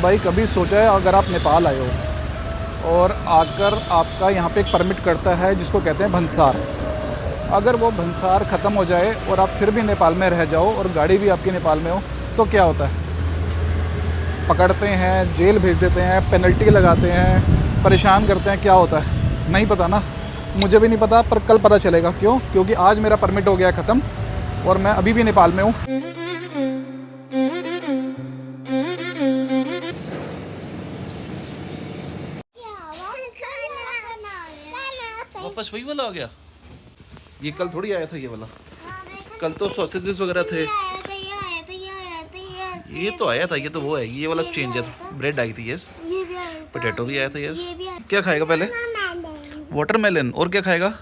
भाई कभी सोचा है अगर आप नेपाल आए हो और आकर आपका यहाँ पे एक परमिट करता है जिसको कहते हैं भंसार, अगर वो भंसार ख़त्म हो जाए और आप फिर भी नेपाल में रह जाओ और गाड़ी भी आपकी नेपाल में हो तो क्या होता है? पकड़ते हैं, जेल भेज देते हैं, पेनल्टी लगाते हैं, परेशान करते हैं। क्या होता है नहीं पता ना, मुझे भी नहीं पता, पर कल पता चलेगा। क्यों? क्योंकि आज मेरा परमिट हो गया ख़त्म और मैं अभी भी नेपाल में हूँ। वापस वही वाला आ गया। ये कल थोड़ी आया था ये वाला, कल तो सॉसेजेस वगैरह थे। ये तो आया था, ये तो वो है, ये वाला चेंज है। ब्रेड आई थी, यस। पोटैटो भी आया था, यस। क्या खाएगा पहले? वाटरमेलन। और क्या खाएगा?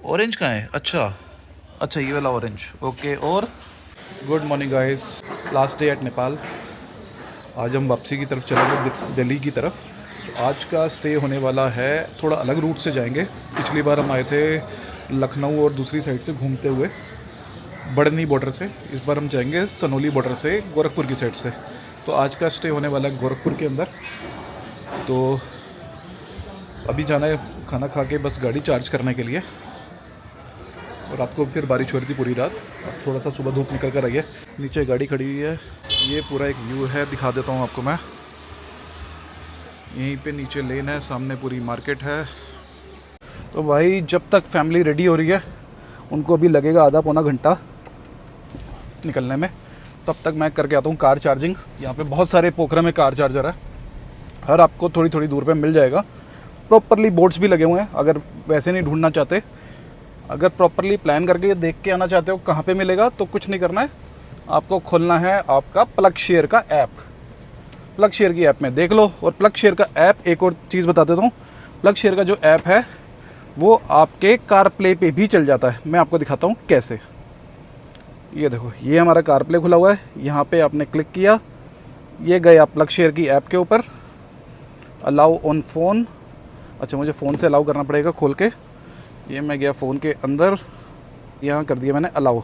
ऑरेंज कहाँ है? अच्छा अच्छा, ये वाला ऑरेंज। ओके। और good morning guys, last day at Nepal. आज हम वापसी की तरफ चलेंगे, दिल्ली की तरफ। आज का स्टे होने वाला है, थोड़ा अलग रूट से जाएंगे। पिछली बार हम आए थे लखनऊ और दूसरी साइड से घूमते हुए बढ़नी बॉर्डर से। इस बार हम जाएंगे सनोली बॉर्डर से, गोरखपुर की साइड से। तो आज का स्टे होने वाला है गोरखपुर के अंदर। तो अभी जाना है खाना खा के बस गाड़ी चार्ज करने के लिए। और रात को फिर बारिश हो रही थी पूरी रात, थोड़ा सा सुबह धूप निकल कर आई है। नीचे गाड़ी खड़ी हुई है, ये पूरा एक व्यू है, दिखा देता हूँ आपको मैं। यहीं पे नीचे लेन है, सामने पूरी मार्केट है। तो भाई जब तक फैमिली रेडी हो रही है, उनको अभी लगेगा आधा पौना घंटा निकलने में, तब तक मैं करके आता हूँ कार चार्जिंग। यहाँ पे बहुत सारे पोखरा में कार चार्जर है, हर आपको थोड़ी थोड़ी दूर पे मिल जाएगा। प्रॉपरली बोर्ड्स भी लगे हुए हैं, अगर वैसे नहीं ढूंढना चाहते, अगर प्रॉपरली प्लान करके देख के आना चाहते हो कहाँ पे मिलेगा, तो कुछ नहीं करना है, आपको खोलना है आपका प्लग शेयर का ऐप। प्लग शेयर की ऐप में देख लो। और प्लग शेयर का ऐप, एक और चीज़ बता देता हूँ, प्लग शेयर का जो ऐप है वो आपके कार प्ले पे भी चल जाता है। मैं आपको दिखाता हूँ कैसे। ये देखो, ये हमारा कार प्ले खुला हुआ है, यहाँ पे आपने क्लिक किया, ये गए आप प्लग शेयर की ऐप के ऊपर, अलाउ ऑन फ़ोन। अच्छा, मुझे फ़ोन से अलाउ करना पड़ेगा खोल के। ये मैं गया फ़ोन के अंदर, यहाँ कर दिया मैंने अलाउ।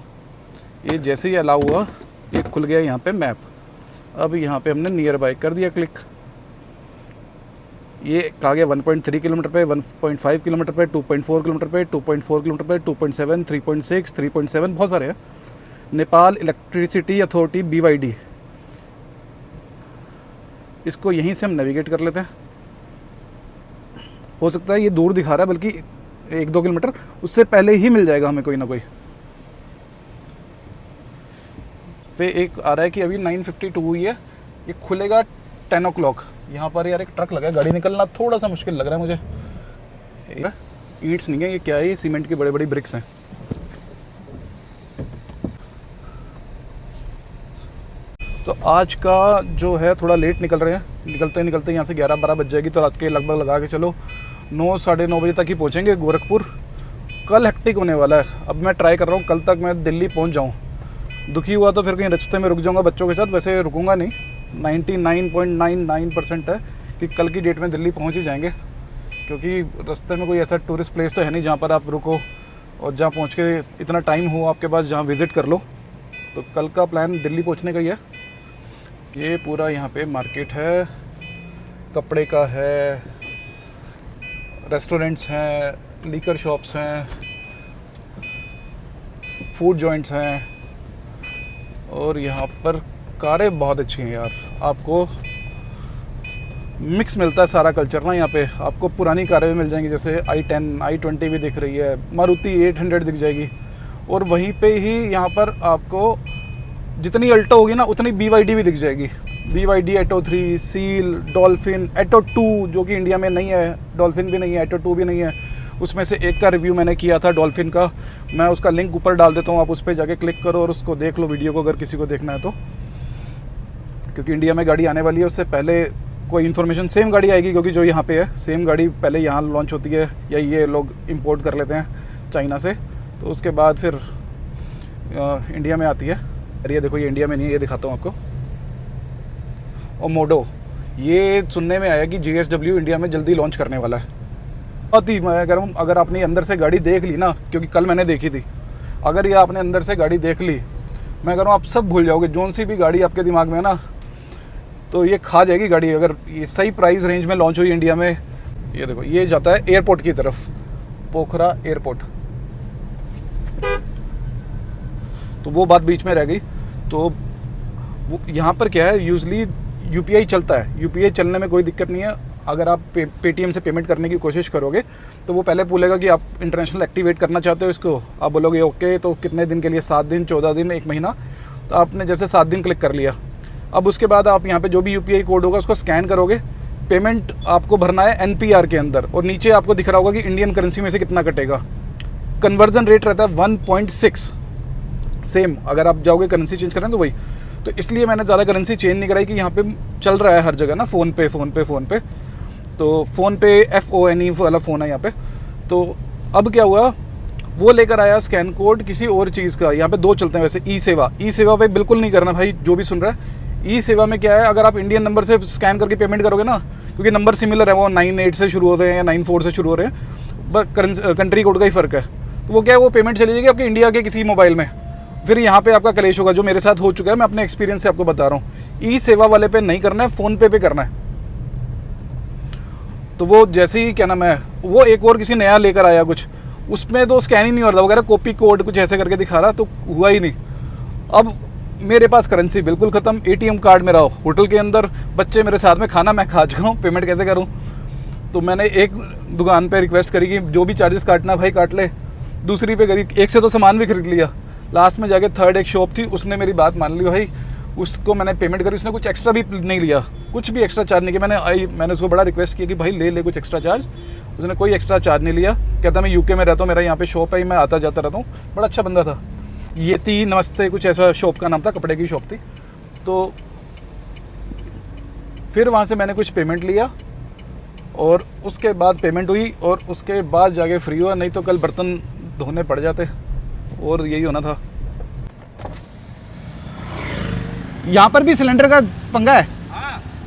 ये जैसे ही अलाउ हुआ, ये खुल गया यहाँ पे मैप। अब यहाँ पे हमने नियर बाय कर दिया क्लिक। ये कहा गया 1.3 किलोमीटर पे, 1.5 किलोमीटर पे, 2.4 किलोमीटर पे, 2.4 किलोमीटर पे, 2.7, 3.6, 3.7, बहुत सारे हैं। नेपाल इलेक्ट्रिसिटी अथॉरिटी BYD, इसको यहीं से हम नेविगेट कर लेते हैं। हो सकता है ये दूर दिखा रहा है, बल्कि 1-2 किलोमीटर उससे पहले ही मिल जाएगा हमें कोई ना कोई। पे एक आ रहा है कि अभी 9:52 हुई है, ये खुलेगा 10 o'clock। यहाँ पर यार एक ट्रक लगा है, गाड़ी निकलना थोड़ा सा मुश्किल लग रहा है मुझे। ईंट्स नहीं है, ये क्या है? ये सीमेंट की बड़े बड़ी ब्रिक्स हैं। तो आज का जो है थोड़ा लेट निकल रहे हैं, निकलते निकलते यहाँ से 11-12 बज जाएगी। तो रात के लगभग लगा के चलो 9-9:30 बजे तक ही पहुँचेंगे गोरखपुर। कल हेक्टिक होने वाला है। अब मैं ट्राई कर रहा हूँ कल तक मैं दिल्ली पहुँच जाऊँ। दुखी हुआ तो फिर कहीं रास्ते में रुक जाऊँगा बच्चों के साथ, वैसे रुकूंगा नहीं। 99.99% है कि कल की डेट में दिल्ली पहुँच ही जाएंगे, क्योंकि रास्ते में कोई ऐसा टूरिस्ट प्लेस तो है नहीं जहाँ पर आप रुको और जहाँ पहुँच के इतना टाइम हो आपके पास जहाँ विज़िट कर लो। तो कल का प्लान दिल्ली पहुँचने का ही है। ये पूरा यहाँ पे मार्केट है, कपड़े का है, रेस्टोरेंट्स हैं, लीकर शॉप्स हैं, फूड जॉइंट्स हैं, और यहाँ पर कारें बहुत अच्छी हैं यार। आपको मिक्स मिलता है सारा कल्चर ना यहाँ पे। आपको पुरानी कारें भी मिल जाएंगी, जैसे i10, i20 भी दिख रही है, मारुति 800 दिख जाएगी। और वहीं पे ही यहाँ पर आपको जितनी अल्टो होगी ना, उतनी BYD भी दिख जाएगी। BYD एटो 3, सील, डॉल्फिन, एटो 2 जो कि इंडिया में नहीं है, डॉल्फिन भी नहीं है, एटो 2 भी नहीं है। उसमें से एक का रिव्यू मैंने किया था डॉल्फिन का, मैं उसका लिंक ऊपर डाल देता हूँ, आप उस पर जाके क्लिक करो और उसको देख लो वीडियो को, अगर किसी को देखना है तो। क्योंकि इंडिया में गाड़ी आने वाली है, उससे पहले कोई इन्फॉर्मेशन, सेम गाड़ी आएगी क्योंकि जो यहाँ पे है सेम गाड़ी पहले यहाँ लॉन्च होती है, या ये लोग इंपोर्ट कर लेते हैं चाइना से, तो उसके बाद फिर इंडिया में आती है। अरे ये देखो, ये इंडिया में नहीं है, ये दिखाता हूँ आपको। और मोडो, ये सुनने में आया कि GSW इंडिया में जल्दी लॉन्च करने वाला है। बहुत ही मैं कह रहा हूँ, अगर आपने अंदर से गाड़ी देख ली ना, क्योंकि कल मैंने देखी थी, अगर ये आपने अंदर से गाड़ी देख ली, मैं कह रहा हूँ आप सब भूल जाओगे। जोन सी भी गाड़ी आपके दिमाग में है ना, तो ये खा जाएगी गाड़ी अगर ये सही प्राइस रेंज में लॉन्च हुई इंडिया में। ये देखो ये जाता है एयरपोर्ट की तरफ, पोखरा एयरपोर्ट, तो वो बात बीच में रह गई। तो वो यहाँ पर क्या है, यूजली यूपीआई चलता है, यूपीआई चलने में कोई दिक्कत नहीं है। अगर आप पेटीएम से पेमेंट करने की कोशिश करोगे तो वो पहले बोलेगा कि आप इंटरनेशनल एक्टिवेट करना चाहते हो इसको, आप बोलोगे ओके, तो कितने दिन के लिए, 7 दिन, 14 दिन, 1 महीना, तो आपने जैसे 7 दिन क्लिक कर लिया। अब उसके बाद आप यहाँ पे जो भी यूपीआई कोड होगा उसको स्कैन करोगे, पेमेंट आपको भरना है एनपीआर के अंदर, और नीचे आपको दिख रहा होगा कि इंडियन करेंसी में से कितना कटेगा। कन्वर्जन रेट रहता है 1.6, सेम अगर आप जाओगे करेंसी चेंज करें तो वही। तो इसलिए मैंने ज़्यादा करेंसी चेंज नहीं कराई कि यहाँ पे चल रहा है हर जगह ना फ़ोन पे। तो फ़ोन पे FONE वाला फ़ोन है यहाँ पे। तो अब क्या हुआ, वो लेकर आया स्कैन कोड किसी और चीज़ का। यहाँ पे 2 चलते हैं वैसे, ई सेवा पे बिल्कुल नहीं करना भाई, जो भी सुन रहा है। ई सेवा में क्या है, अगर आप इंडियन नंबर से स्कैन करके पेमेंट करोगे ना, क्योंकि नंबर सिमिलर है, वो 98 से शुरू हो रहे हैं या 94 से शुरू हो रहे हैं, बस कंट्री कोड का ही फ़र्क है। तो वो क्या है, वो पेमेंट चली जाएगी आपके इंडिया के किसी मोबाइल में, फिर यहाँ पे आपका कलेश होगा, जो मेरे साथ हो चुका है। मैं अपने एक्सपीरियंस से आपको बता रहा हूँ। ई सेवा वाले पे नहीं करना है, फ़ोन पे करना है। तो वो जैसे ही क्या नाम है, वो एक और किसी नया लेकर आया कुछ, उसमें तो स्कैन ही नहीं हो रहा, वगैरह कॉपी कोड कुछ ऐसे करके दिखा रहा, तो हुआ ही नहीं। अब मेरे पास करेंसी बिल्कुल ख़त्म, ATM कार्ड मेरा होटल के अंदर, बच्चे मेरे साथ में, खाना मैं खा चुका हूँ, पेमेंट कैसे करूँ। तो मैंने एक दुकान पे रिक्वेस्ट करी कि जो भी चार्जेस काटना भाई काट ले, दूसरी पे करी, एक से तो सामान भी खरीद लिया। लास्ट में जाके थर्ड एक शॉप थी, उसने मेरी बात मान ली भाई, उसको मैंने पेमेंट करी, उसने कुछ एक्स्ट्रा भी नहीं लिया, कुछ भी एक्स्ट्रा चार्ज नहीं किया। मैंने उसको बड़ा रिक्वेस्ट किया कि भाई ले कुछ एक्स्ट्रा चार्ज, उसने कोई एक्स्ट्रा चार्ज नहीं लिया। कहता मैं यूके में रहता हूँ, मेरा यहाँ पे शॉप है, मैं आता जाता रहता हूँ। बड़ा अच्छा बंदा था, ये थी नमस्ते कुछ ऐसा शॉप का नाम था, कपड़े की शॉप थी। तो फिर वहाँ से मैंने कुछ पेमेंट लिया और उसके बाद पेमेंट हुई और उसके बाद जाके फ्री हुआ, नहीं तो कल बर्तन धोने पड़ जाते और यही होना था। यहाँ पर भी सिलेंडर का पंगा है।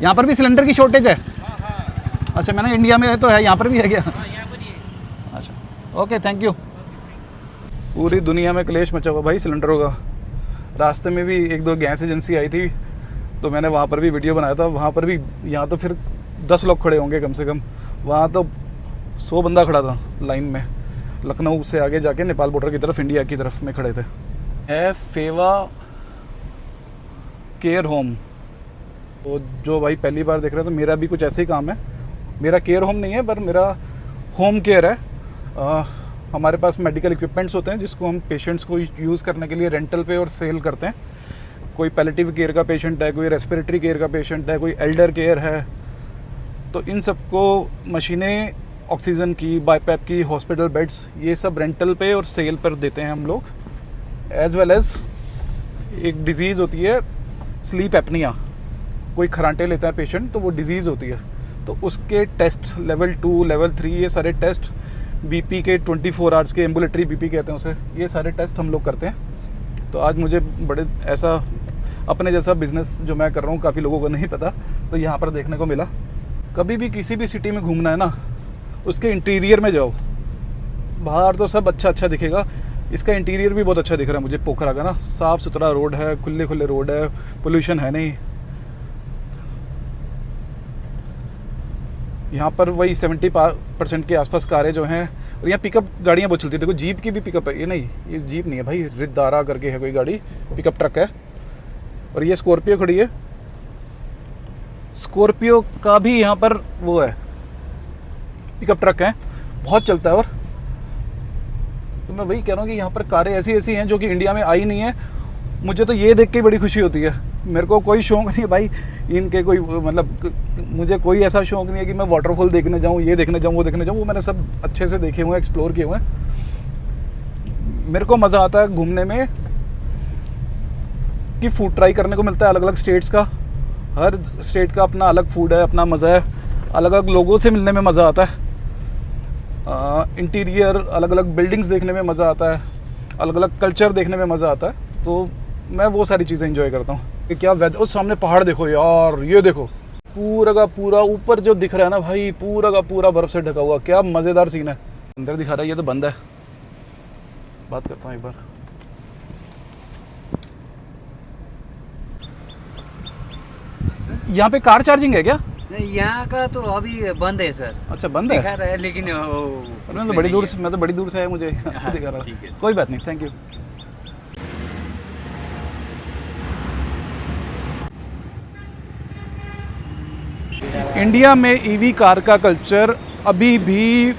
यहाँ पर भी सिलेंडर की शॉर्टेज है। अच्छा, मैंने इंडिया में है तो है, यहाँ पर भी है क्या? अच्छा, ओके, थैंक यू। पूरी दुनिया में क्लेश मचा हुआ भाई सिलेंडरों का। रास्ते में भी 1-2 गैस एजेंसी आई थी, तो मैंने वहाँ पर भी वीडियो बनाया था। वहाँ पर भी, यहाँ तो फिर 10 लोग खड़े होंगे कम से कम, वहाँ तो 100 बंदा खड़ा था लाइन में। लखनऊ से आगे जाके नेपाल बॉर्डर की तरफ, इंडिया की तरफ में खड़े थे। है फेवा केयर होम। तो जो भाई पहली बार देख रहे हैं, तो मेरा भी कुछ ऐसे ही काम है। मेरा केयर होम नहीं है, पर मेरा होम केयर है। हमारे पास मेडिकल इक्विपमेंट्स होते हैं जिसको हम पेशेंट्स को यूज़ करने के लिए रेंटल पे और सेल करते हैं। कोई पैलेटिव केयर का पेशेंट है, कोई रेस्पिरेटरी केयर का पेशेंट है, कोई एल्डर केयर है, तो इन सबको मशीनें, ऑक्सीजन की, बाईपैप की, हॉस्पिटल बेड्स, ये सब रेंटल पे और सेल पर देते हैं हम लोग। एज वेल एज़ एक डिज़ीज़ होती है स्लीप एपनिया, कोई खरांटे लेता है पेशेंट, तो वो डिज़ीज़ होती है, तो उसके टेस्ट लेवल 2, लेवल 3, ये सारे टेस्ट, बीपी के 24 आवर्स के, एम्बुलेटरी बीपी कहते हैं उसे, ये सारे टेस्ट हम लोग करते हैं। तो आज मुझे बड़े ऐसा अपने जैसा बिज़नेस जो मैं कर रहा हूँ, काफ़ी लोगों को नहीं पता, तो यहाँ पर देखने को मिला। कभी भी किसी भी सिटी में घूमना है ना, उसके इंटीरियर में जाओ। बाहर तो सब अच्छा दिखेगा, इसका इंटीरियर भी बहुत अच्छा दिख रहा है मुझे पोखरा का ना। साफ़ सुथरा रोड है, खुले रोड है, पोल्यूशन है नहीं। यहाँ पर वही 70% के आसपास कारें जो हैं, और यहाँ पिकअप गाड़ियाँ बहुत चलती है। देखो जीप की भी पिकअप है, ये नहीं, ये जीप नहीं है भाई, रिद्दारा करके है कोई गाड़ी, पिकअप ट्रक है। और ये स्कॉर्पियो खड़ी है, स्कॉर्पियो का भी यहाँ पर वो है, पिकअप ट्रक है, बहुत चलता है। और तो मैं वही कह रहा हूँ कि यहाँ पर कारें ऐसी हैं जो कि इंडिया में आई नहीं है। मुझे तो ये देख के बड़ी खुशी होती है। मेरे को कोई शौक़ नहीं है भाई इनके, कोई मतलब मुझे कोई ऐसा शौक़ नहीं है कि मैं वाटरफॉल देखने जाऊँ, ये देखने जाऊँ, वो देखने जाऊँ। वो मैंने सब अच्छे से देखे हुए हैं, एक्सप्लोर किए हुए हैं। मेरे को मज़ा आता है घूमने में कि फूड ट्राई करने को मिलता है अलग अलग स्टेट्स का। हर स्टेट का अपना अलग फूड है, अपना मज़ा है, अलग अलग लोगों से मिलने में मज़ा आता है, इंटीरियर अलग अलग बिल्डिंग्स देखने में मज़ा आता है, अलग अलग कल्चर देखने में मज़ा आता है। तो मैं वो सारी चीज़ें एंजॉय करता हूँ। कि क्या वेदर, उस सामने पहाड़ देखो यार, ये देखो पूरा का पूरा ऊपर जो दिख रहा है ना भाई, पूरा का पूरा बर्फ़ से ढका हुआ, क्या मज़ेदार सीन है। अंदर दिखा रहा है, ये तो बंद है, बात करता हूँ एक बार। यहाँ पे कार चार्जिंग है क्या? नहीं, यहाँ का तो अभी बंद है सर। अच्छा बंद है। दिखा रहा है लेकिन मैं तो बड़ी दूर से, मैं तो बड़ी दूर से है, मुझे दिखा रहा ठीक है। कोई बात नहीं, थैंक यू। इंडिया में ईवी कार का कल्चर अभी भी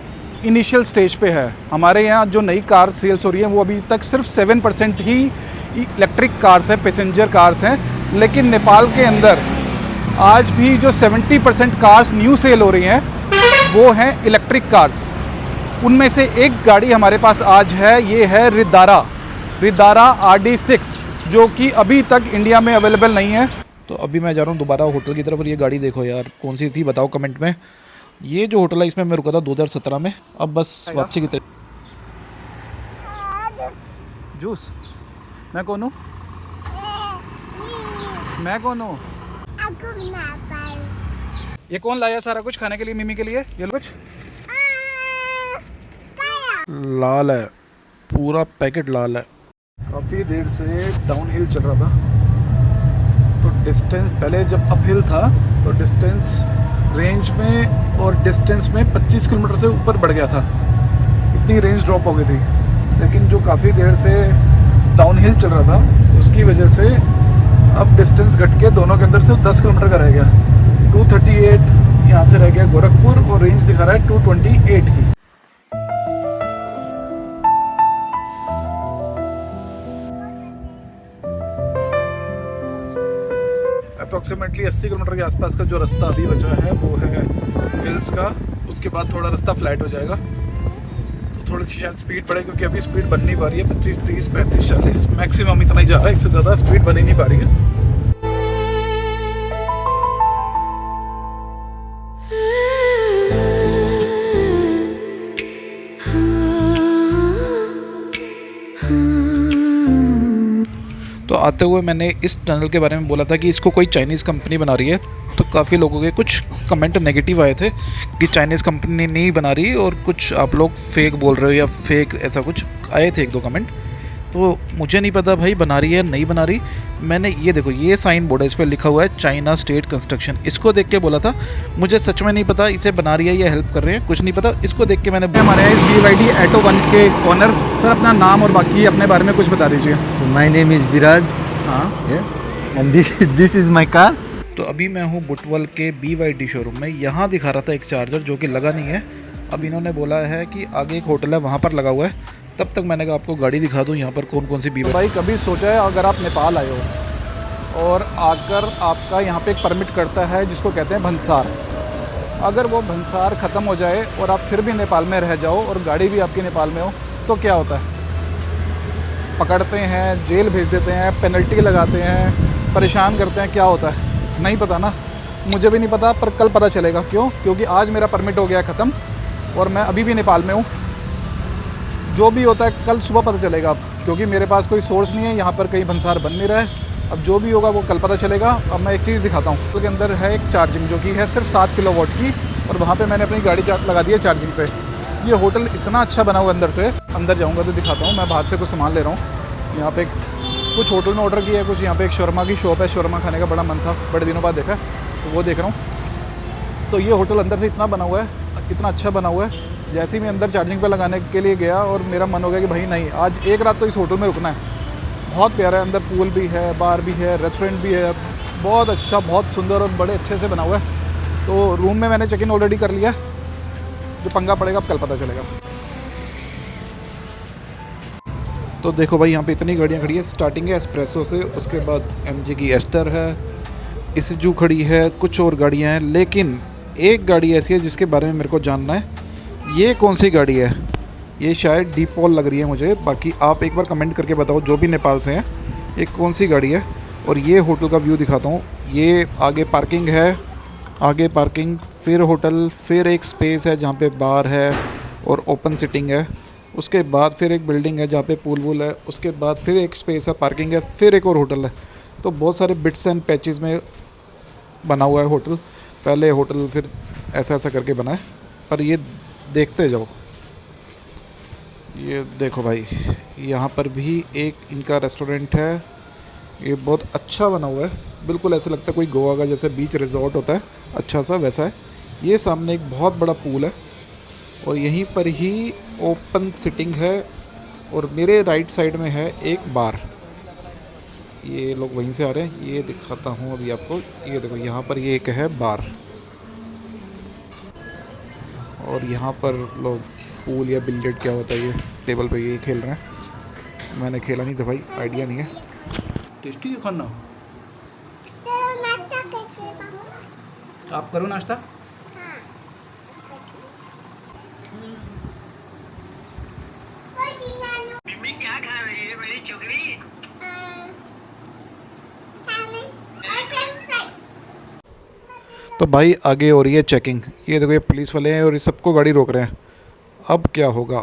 इनिशियल स्टेज पे है। हमारे यहाँ जो नई कार सेल्स हो रही है वो अभी तक सिर्फ 7% ही इलेक्ट्रिक कार्स हैं, पैसेंजर कार्स हैं। लेकिन नेपाल के अंदर आज भी जो 70% कार्स न्यू सेल हो रही हैं वो हैं इलेक्ट्रिक कार्स। उनमें से एक गाड़ी हमारे पास आज है, ये है रिदारा RD6, जो कि अभी तक इंडिया में अवेलेबल नहीं है। तो अभी मैं जा रहा हूँ दोबारा होटल की तरफ और ये गाड़ी देखो यार कौन सी थी बताओ कमेंट में। ये जो होटल है इसमें मैं रुका था 2017 में। अब बस वापसी की तैयारी। जूस मैं कौन हूँ? मैं कौन हूँ? ये कौन लाया सारा कुछ खाने के लिए मिमी के लिए? ये कुछ लाल है, पूरा पैकेट लाल है। काफ़ी देर से डाउन हिल चल रहा था तो डिस्टेंस, पहले जब अप हिल था तो डिस्टेंस रेंज में और डिस्टेंस में 25 किलोमीटर से ऊपर बढ़ गया था, इतनी रेंज ड्रॉप हो गई थी। लेकिन जो काफ़ी देर से डाउन हिल चल रहा था उसकी वजह से अब डिस्टेंस घट के दोनों के अंदर से 10 किलोमीटर का रह गया। 238 यहाँ से रह गया गोरखपुर और रेंज दिखा रहा है 228 की। अप्रॉक्सीमेटली 80 किलोमीटर के आसपास का जो रास्ता अभी बचा है वो है हिल्स का। उसके बाद थोड़ा रास्ता फ्लैट हो जाएगा तो थोड़ी सी शायद स्पीड बढ़े, क्योंकि अभी स्पीड बन नहीं पा रही है। 25, 30, 35, 40 मैक्सिमम इतना ही जा रहा है, इससे ज़्यादा स्पीड बन ही नहीं पा रही है। तो आते हुए मैंने इस टनल के बारे में बोला था कि इसको कोई चाइनीज़ कंपनी बना रही है, तो काफ़ी लोगों के कुछ कमेंट नेगेटिव आए थे कि चाइनीज़ कंपनी नहीं बना रही और कुछ आप लोग फेक बोल रहे हो या फेक ऐसा कुछ आए थे 1-2 कमेंट। तो मुझे नहीं पता भाई बना रही है नहीं बना रही। मैंने ये देखो ये साइन बोर्ड है, इस पर लिखा हुआ है चाइना स्टेट कंस्ट्रक्शन, इसको देख के बोला था। मुझे सच में नहीं पता इसे बना रही है या हेल्प कर रहे हैं, कुछ नहीं पता। इसको देख के मैंने हमारे यहाँ इस BYD ऑटो 1 के ओनर सर अपना नाम और बाकी अपने बारे में कुछ बता दीजिए। माय नेम इज विराज। हाँ and this is my car. तो अभी मैं हूँ बुटवल के BYD शोरूम में। यहाँ दिखा रहा था एक चार्जर जो कि लगा नहीं है। अब इन्होंने बोला है कि आगे एक होटल है वहाँ पर लगा हुआ है। तब तक मैंने कहा आपको गाड़ी दिखा दूँ यहाँ पर कौन कौन सी BYD। भाई कभी सोचा है अगर आप नेपाल आए हो और आकर आपका यहाँ पे एक परमिट करता है जिसको कहते हैं भंसार, अगर वो भंसार ख़त्म हो जाए और आप फिर भी नेपाल में रह जाओ और गाड़ी भी आपकी नेपाल में हो तो क्या होता है? पकड़ते हैं, जेल भेज देते हैं, पेनल्टी लगाते हैं, परेशान करते हैं, क्या होता है नहीं पता ना। मुझे भी नहीं पता पर कल पता चलेगा। क्यों? क्योंकि आज मेरा परमिट हो गया ख़त्म और मैं अभी भी नेपाल में हूँ। जो भी होता है कल सुबह पता चलेगा अब, क्योंकि मेरे पास कोई सोर्स नहीं है, यहाँ पर कहीं भंसार बन नहीं रहा है। अब जो भी होगा वो कल पता चलेगा। अब मैं एक चीज़ दिखाता हूँ। उसके अंदर है एक चार्जिंग जो कि है सिर्फ 7 किलोवाट की, और वहाँ पे मैंने अपनी गाड़ी लगा दी है चार्जिंग पे। ये होटल इतना अच्छा बना हुआ अंदर से, अंदर जाऊँगा तो दिखाता हूँ। मैं बाहर से कुछ सामान ले रहा हूँ। यहाँ पे कुछ होटल में ऑर्डर किया है, कुछ यहाँ पे एक शर्मा की शॉप है, शर्मा खाने का बड़ा मन था, बड़े दिनों बाद देखा तो वो देख रहा हूँ। तो ये होटल अंदर से इतना बना हुआ है, इतना अच्छा बना हुआ है। जैसे ही मैं अंदर चार्जिंग पे लगाने के लिए गया और मेरा मन हो गया कि भाई नहीं, आज एक रात तो इस होटल में रुकना है। बहुत प्यारा है, अंदर पूल भी है, बार भी है, रेस्टोरेंट भी है, बहुत अच्छा, बहुत सुंदर और बड़े अच्छे से बना हुआ है। तो रूम में मैंने चेक इन ऑलरेडी कर लिया। जो पंगा पड़ेगा अब कल पता चलेगा। तो देखो भाई यहाँ पे इतनी गाड़ियाँ खड़ी है। स्टार्टिंग है एस्प्रेसो से, उसके बाद MG की एस्टर है, इसजू खड़ी है, कुछ और गाड़ियाँ हैं। लेकिन एक गाड़ी ऐसी है जिसके बारे में मेरे को जानना है। ये कौन सी गाड़ी है? ये शायद डीपॉल लग रही है मुझे। बाकी आप एक बार कमेंट करके बताओ जो भी नेपाल से हैं, ये कौन सी गाड़ी है। और ये होटल का व्यू दिखाता हूँ। ये आगे पार्किंग है, आगे पार्किंग, फिर होटल, फिर एक स्पेस है जहाँ पे बार है और ओपन सिटिंग है। उसके बाद फिर एक बिल्डिंग है जहाँ पे पूल वूल है। उसके बाद फिर एक स्पेस है, पार्किंग है, फिर एक और होटल है। तो बहुत सारे बिट्स एंड पैचेस में बना हुआ है होटल। पहले होटल फिर ऐसा ऐसा करके बना है। पर ये देखते जाओ, ये देखो भाई, यहाँ पर भी एक इनका रेस्टोरेंट है। ये बहुत अच्छा बना हुआ है, बिल्कुल ऐसे लगता है कोई गोवा का जैसे बीच रिजॉर्ट होता है अच्छा सा, वैसा है। ये सामने एक बहुत बड़ा पूल है और यहीं पर ही ओपन सिटिंग है और मेरे राइट साइड में है एक बार। ये लोग वहीं से आ रहे हैं, ये दिखाता हूँ अभी आपको। ये देखो यहाँ पर ये एक है बार और यहाँ पर लोग पूल या बिलियर्ड क्या होता है ये टेबल पे ये खेल रहे हैं। मैंने खेला नहीं था भाई, आइडिया नहीं है। टेस्टी है खाना। आप करो नाश्ता। तो भाई आगे हो रही है चेकिंग। ये देखो ये पुलिस वाले हैं और ये सबको गाड़ी रोक रहे हैं। अब क्या होगा।